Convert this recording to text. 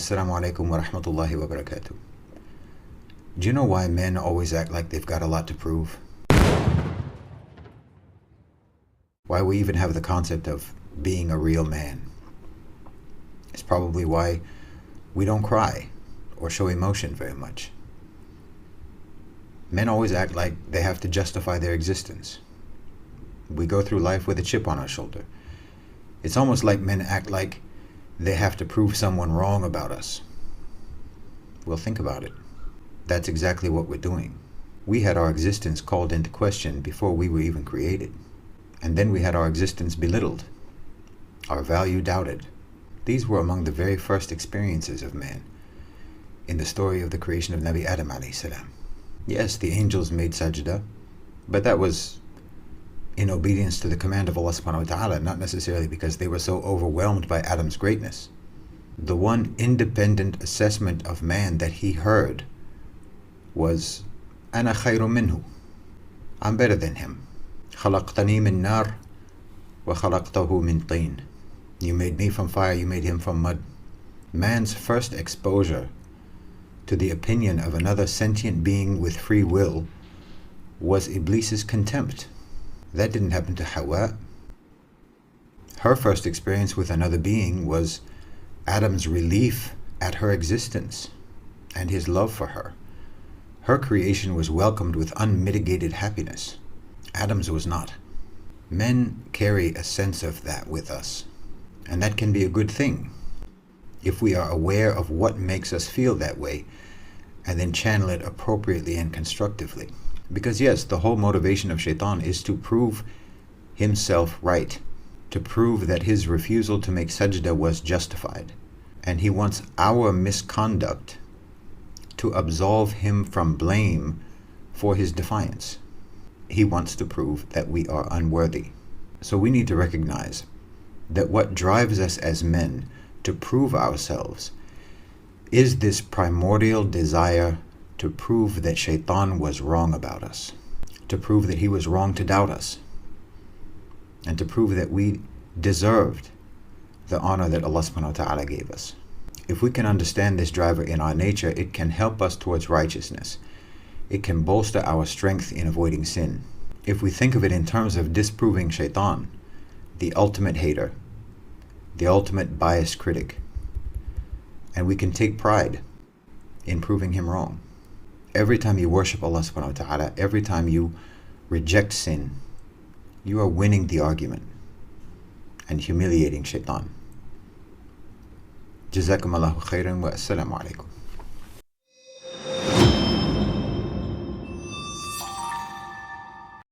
Assalamu alaikum wa rahmatullahi wa barakatuh. Do you know why men always act like they've got a lot to prove? Why we even have the concept of being a real man? It's probably why we don't cry or show emotion very much. Men always act like they have to justify their existence. We go through life with a chip on our shoulder. It's almost like men act like they have to prove someone wrong about us. Well, think about it. That's exactly what we're doing. We had our existence called into question before we were even created. And then we had our existence belittled, our value doubted. These were among the very first experiences of man in the story of the creation of Nabi Adam alayhi salam. Yes, the angels made sajda, but that was in obedience to the command of Allah subhanahu wa ta'ala, not necessarily because they were so overwhelmed by Adam's greatness. The one independent assessment of man that he heard was, أنا خير منه. I'm better than him. خلقتني من نار وخلقته من طين. You made me from fire, you made him from mud. Man's first exposure to the opinion of another sentient being with free will was Iblis's contempt. That didn't happen to Hawa. Her first experience with another being was Adam's relief at her existence and his love for her. Her creation was welcomed with unmitigated happiness. Adam's was not. Men carry a sense of that with us, and that can be a good thing if we are aware of what makes us feel that way and then channel it appropriately and constructively. Because yes, the whole motivation of Shaitan is to prove himself right, to prove that his refusal to make sajda was justified. And he wants our misconduct to absolve him from blame for his defiance. He wants to prove that we are unworthy. So we need to recognize that what drives us as men to prove ourselves is this primordial desire to prove that Shaitan was wrong about us, to prove that he was wrong to doubt us, and to prove that we deserved the honor that Allah subhanahu wa ta'ala gave us. If we can understand this driver in our nature, it can help us towards righteousness. It can bolster our strength in avoiding sin. If we think of it in terms of disproving Shaitan, the ultimate hater, the ultimate biased critic, and we can take pride in proving him wrong. Every time you worship Allah subhanahu wa ta'ala, every time you reject sin, you are winning the argument and humiliating Shaitan. Jazakum Allahu khairan wa assalamu alaikum.